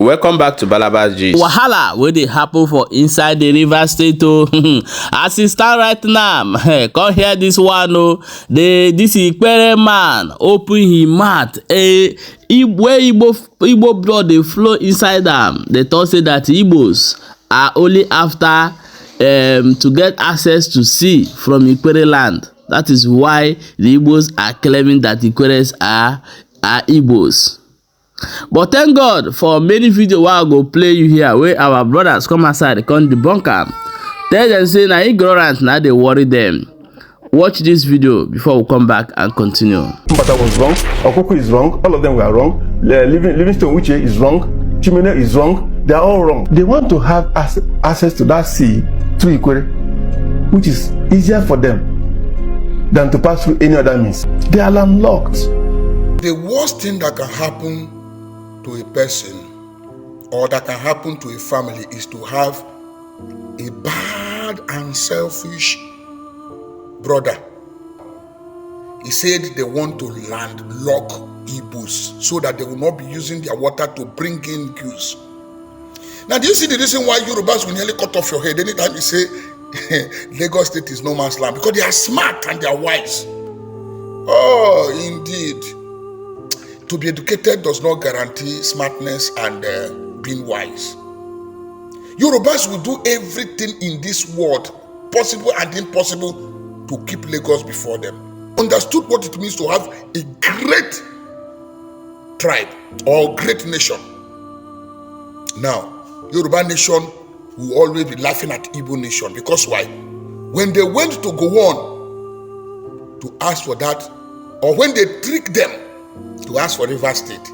Welcome back to Balabas Gist. Wahala wey dey happen for inside the River State o. As e stand right now, come hear this one o. This Ikwerre man open him mouth. Where Igbo blood dey flow inside am. They talk say that Igbos are only after to get access to sea from Ikwerre land. That is why the Igbos are claiming that Ikwerres are Igbos. But thank God for many videos wey I go play you here where our brothers come outside come debunk am. Tell them say na ignorant na dey worry them. Watch this video before we come back and continue. Mbata was wrong. Okoko is wrong. All of them were wrong. Livingstone Uche is wrong. Chimene is wrong. They are all wrong. They want to have access to that sea through Ikwerre, which is easier for them than to pass through any other means. They are landlocked. The worst thing that can happen to a person or that can happen to a family is to have a bad and selfish brother. He said they want to landlock Igbos so that they will not be using their water to bring in goods. Now, do you see the reason why Yorubas will nearly cut off your head anytime you say Lagos State is no man's land? Because they are smart and they are wise. Oh, indeed. To be educated does not guarantee smartness and being wise. Yorubas will do everything in this world, possible and impossible, to keep Lagos before them. Understood what it means to have a great tribe or great nation. Now, Yoruba nation will always be laughing at Igbo nation because why? When they went to go on to ask for that, or when they tricked them to ask for River State,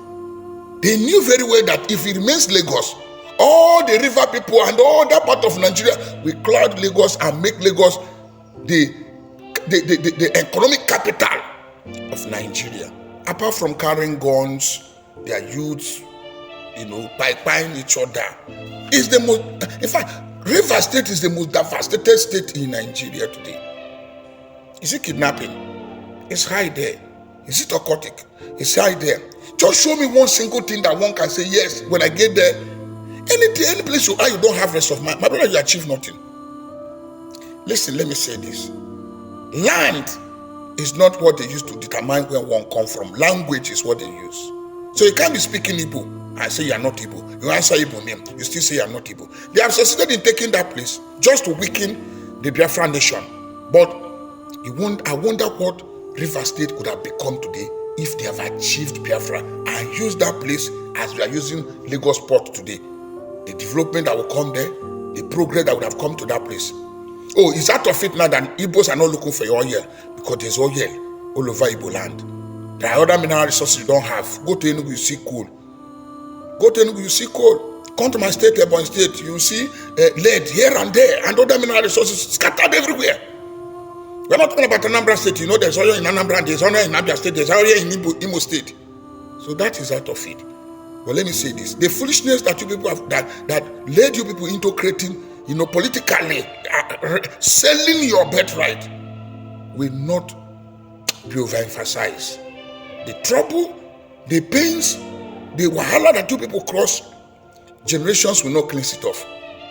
they knew very well that if it remains Lagos, all the river people and all that part of Nigeria will cloud Lagos and make Lagos the economic capital of Nigeria. Apart from carrying guns, their youths, buying each other, is the most. In fact, River State is the most devastated state in Nigeria today. Is it kidnapping? It's high there. Is it occultic? It's high there. Just show me one single thing that one can say, yes, when I get there, any place you are, you don't have rest of mind. My brother, you achieve nothing. Listen, let me say this. Land is not what they use to determine where one comes from. Language is what they use. So you can't be speaking Igbo and say you are not Igbo. You answer Igbo name, you still say you are not Igbo. They have succeeded in taking that place just to weaken the Biafra nation. But I wonder what River State could have become today if they have achieved Biafra and used that place as we are using Lagos Port today. The development that will come there, the progress that would have come to that place. Oh, it's out of it now that Igbos are not looking for your oil because there's oil all over Igbo land. There are other mineral resources you don't have. Go to Enugu, you see coal. Go to Enugu, you see coal. Come to my state, Ebonyi State, you see lead here and there and other mineral resources scattered everywhere. We're not talking about Anambra State. There's oil in Anambra, there's oil in Abia State, there's oil in Imo State. So that is out of it. But let me say this. The foolishness that you people have, that led you people into creating, politically, selling your birthright will not be overemphasized. The trouble, the pains, the wahala that you people cross, generations will not cleanse it off.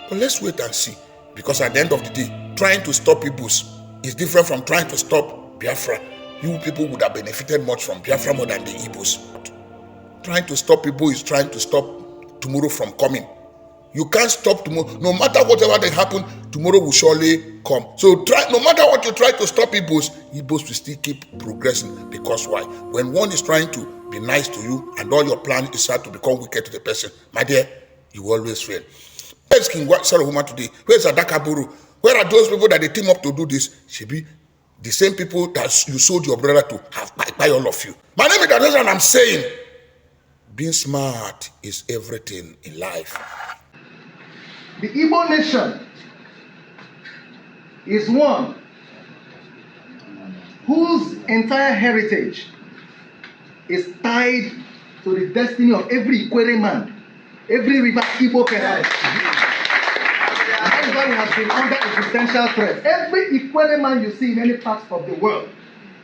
But let's wait and see. Because at the end of the day, trying to stop Igbos is different from trying to stop Biafra. You people would have benefited much from Biafra more than the Igbos. Trying to stop Igbo is trying to stop tomorrow from coming. You can't stop tomorrow. No matter whatever that happen, tomorrow will surely come. So no matter what you try to stop Igbos will still keep progressing. Because why? When one is trying to be nice to you and all your plan is start to become wicked to the person, my dear, you will always fail. Where's King Solomon today? Where's Adakaburu? Where are those people that they team up to do this? Should be the same people that you sold your brother to have by all of you. My name is Dadoza and I'm saying, being smart is everything in life. The Igbo nation is one whose entire heritage is tied to the destiny of every Ikwerre man, every river Igbo person. That is why we have been under existential threat. Every Ikwerre man you see in any part of the world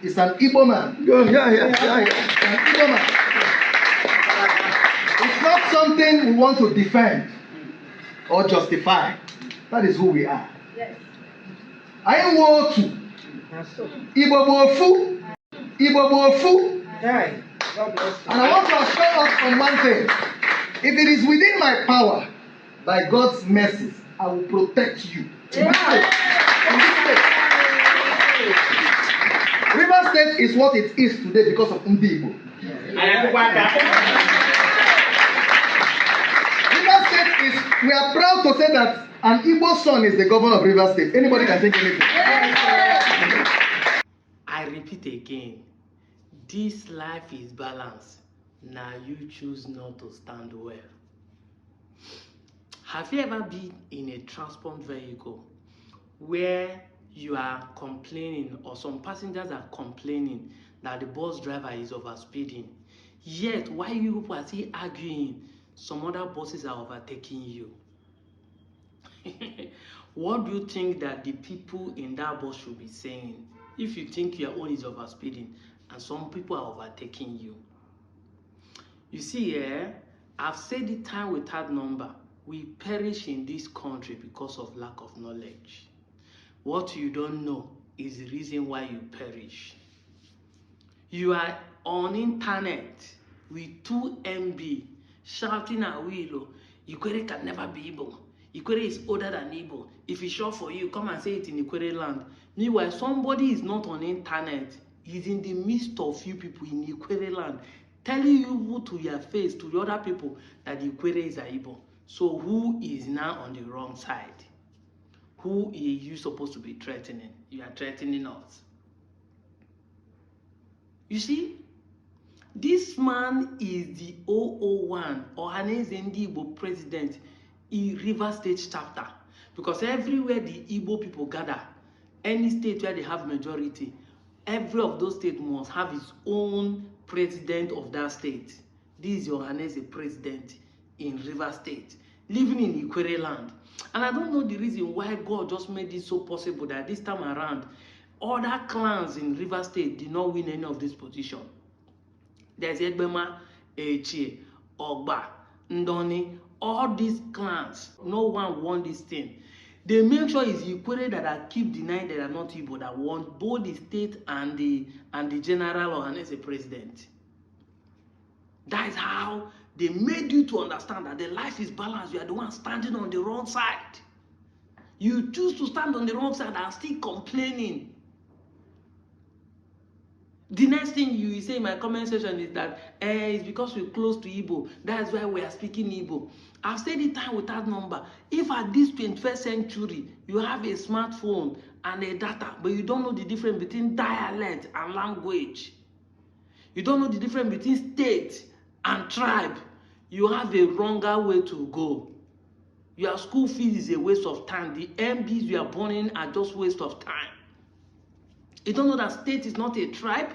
is an Igbo man. An Igbo man. not something we want to defend or justify. That is who we are. Yes. I want to. Igbo bofu. Igbo bofu. Right. God bless you. And I want to assure us on one thing. If it is within my power, by God's mercies, I will protect you. River State is what it is today because of Ndi Igbo. River State is, we are proud to say that an Igbo son is the governor of River State. Anybody can think anything. I repeat again, this life is balanced. Now you choose not to stand well. Have you ever been in a transport vehicle where you are complaining or some passengers are complaining that the bus driver is overspeeding? Yet, while you people are still arguing, some other buses are overtaking you. What do you think that the people in that bus should be saying if you think your own is overspeeding and some people are overtaking you? You see, I've said it time without number. We perish in this country because of lack of knowledge. What you don't know is the reason why you perish. You are on internet with 2 MB shouting at Willow, Ikwerre can never be Igbo. Ikwerre is older than Igbo. If it's short for you, come and say it in Ikwerre land. Meanwhile, somebody is not on internet. He's in the midst of you people in Ikwerre land, telling you to your face, to the other people, that Ikwerre is a Igbo. So who is now on the wrong side? Who are you supposed to be threatening? You are threatening us. You see, this man is the 001 or Ohaneze Ndi Igbo president in River State chapter. Because everywhere the Igbo people gather, any state where they have majority, every of those states must have its own president of that state. This is Ohaneze president in River State, living in Ikwerre land. And I don't know the reason why God just made it so possible that this time around, other clans in River State did not win any of this position. There's Egbema, Echie, Ogba, Ndoni, all these clans, no one won this thing. They make sure it's Ikwerre that I keep denying that are not Igbo that won both the state and the general or as a president. That is how they made you to understand that the life is balanced. You are the one standing on the wrong side. You choose to stand on the wrong side and still complaining. The next thing you say in my comment section is that it's because we're close to Igbo. That's why we are speaking Igbo. I've said it time without number. If at this 21st century you have a smartphone and a data, but you don't know the difference between dialect and language, you don't know the difference between state and tribe, you have a wronger way to go. Your school fees is a waste of time. The MBs you are burning are just waste of time. You don't know that state is not a tribe?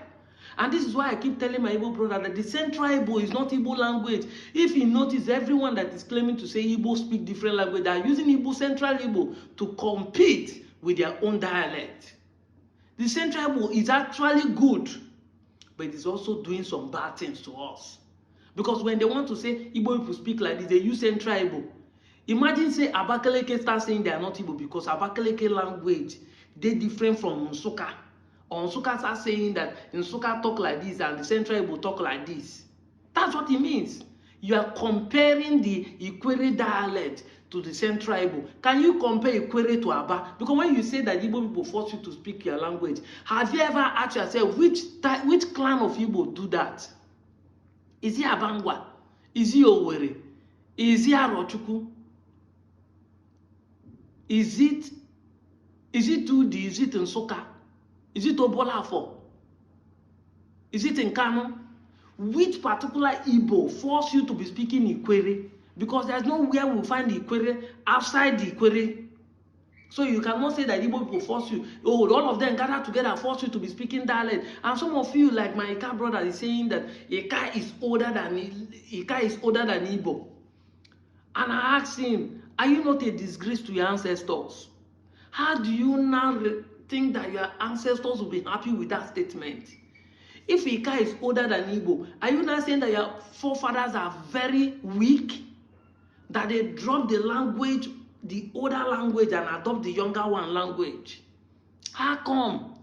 And this is why I keep telling my Igbo brother that the Central Igbo is not Igbo language. If you notice, everyone that is claiming to say Igbo speak different language, they are using Igbo, Central Igbo to compete with their own dialect. The Central Igbo is actually good, but it is also doing some bad things to us. Because when they want to say Igbo people speak like this, they use Central Igbo. Imagine say Abakaleke start saying they are not Igbo because Abakaleke language, they different from Nsukka. Or Nsukka start saying that Nsukka talk like this and the Central Igbo talk like this. That's what it means. You are comparing the Ikwerre dialect to the Central Igbo. Can you compare Ikwerre to Aba? Because when you say that Igbo people force you to speak your language, have you ever asked yourself which clan of Igbo do that? Is it Abangwa? Is it Owerri? Is it Arochukwu? Is it Tudi? Is it Nsukka? Is it Obolafo? Is it Nkanu? Which particular Igbo force you to be speaking Ikwerre? Because there's nowhere we'll find Ikwerre outside the Ikwerre. So you cannot say that Igbo people force you. Oh, all of them gather together force you to be speaking dialect. And some of you, like my Ika brother, is saying that Ika is older than Igbo. And I asked him, are you not a disgrace to your ancestors? How do you now think that your ancestors will be happy with that statement? If Ika is older than Igbo, are you not saying that your forefathers are very weak? That they drop the language, the older language, and adopt the younger one language? How come?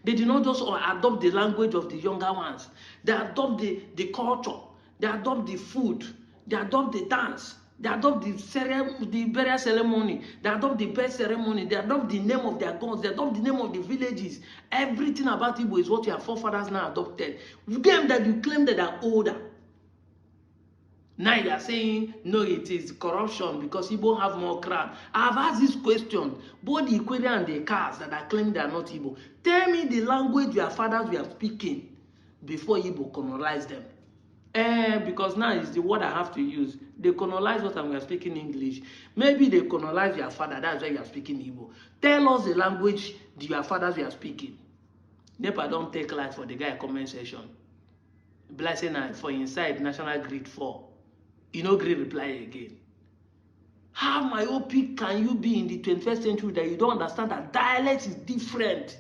They did not just adopt the language of the younger ones. They adopt the culture. They adopt the food. They adopt the dance. They adopt the burial ceremony. They adopt the birth ceremony. They adopt the name of their gods. They adopt the name of the villages. Everything about Igbo is what your forefathers now adopted. Them that you claim that are older. Now you are saying, no, it is corruption because Igbo have more crowd. I have asked this question, both the Ikwerre and the Cars that are claiming they are not Igbo. Tell me the language your fathers were speaking before Igbo colonized them. Because now is the word I have to use. They colonize what we are speaking English. Maybe they colonize your father, that's why you are speaking Igbo. Tell us the language your fathers were speaking. Nepa don't take life for the guy comment section. Blessing for inside National Grid 4. You know, great reply again. How myopic can you be in the 21st century that you don't understand that dialect is different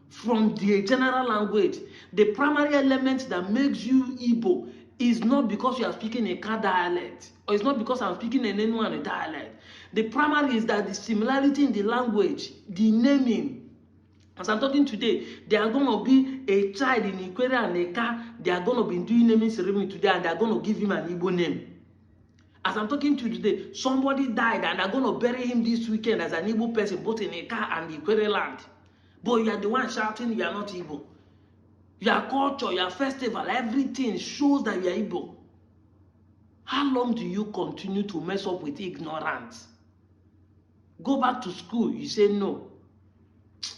from the general language? The primary element that makes you Igbo is not because you are speaking a Ka dialect, or it's not because I'm speaking an Enugu a dialect. The primary is that the similarity in the language, the naming. As I'm talking today, there are going to be a child in Ikwerre and Eka. They are going to be doing naming ceremony today, and they are going to give him an Igbo name. As I'm talking to you today, somebody died, and they're going to bury him this weekend as an Igbo person, both in Eka and Ikwerre land. But you are the one shouting you are not Igbo. Your culture, your festival, everything shows that you are Igbo. How long do you continue to mess up with ignorance? Go back to school, you say no.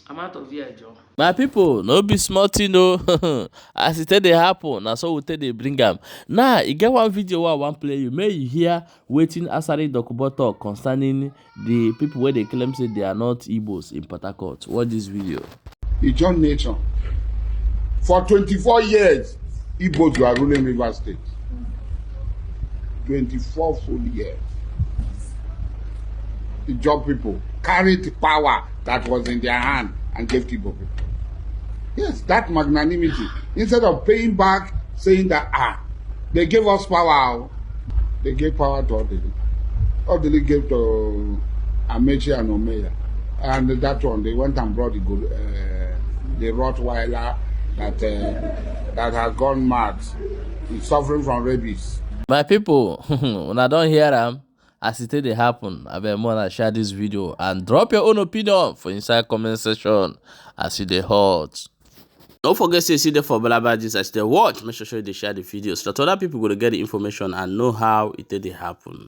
I'm out of here, Joe. My people, no be small thing, no. As it dey happen, na so we take dey bring am. Now, e get one video where I wan play you. May you hear wetin Asari Dokubo talk concerning the people where they claim say they are not Igbos in Port Harcourt. Watch this video. Ijon nation. For 24 years, Igbos were ruling Rivers State. 24 full years. The job people carried the power that was in their hand and gave to Igbo people. Yes, that magnanimity. Instead of paying back, saying that, they gave us power. They gave power to Odili. Odili gave to Amechi and Omeya. And that one, they went and brought the Rottweiler that has gone mad. He's suffering from rabies. My people, when I don't hear them, as it dey happen, I beg more share this video and drop your own opinion for inside comment section as it dey hot. Don't forget to see the for Balabadis as they watch. Make sure you share the video so that other people will get the information and know how it did happen.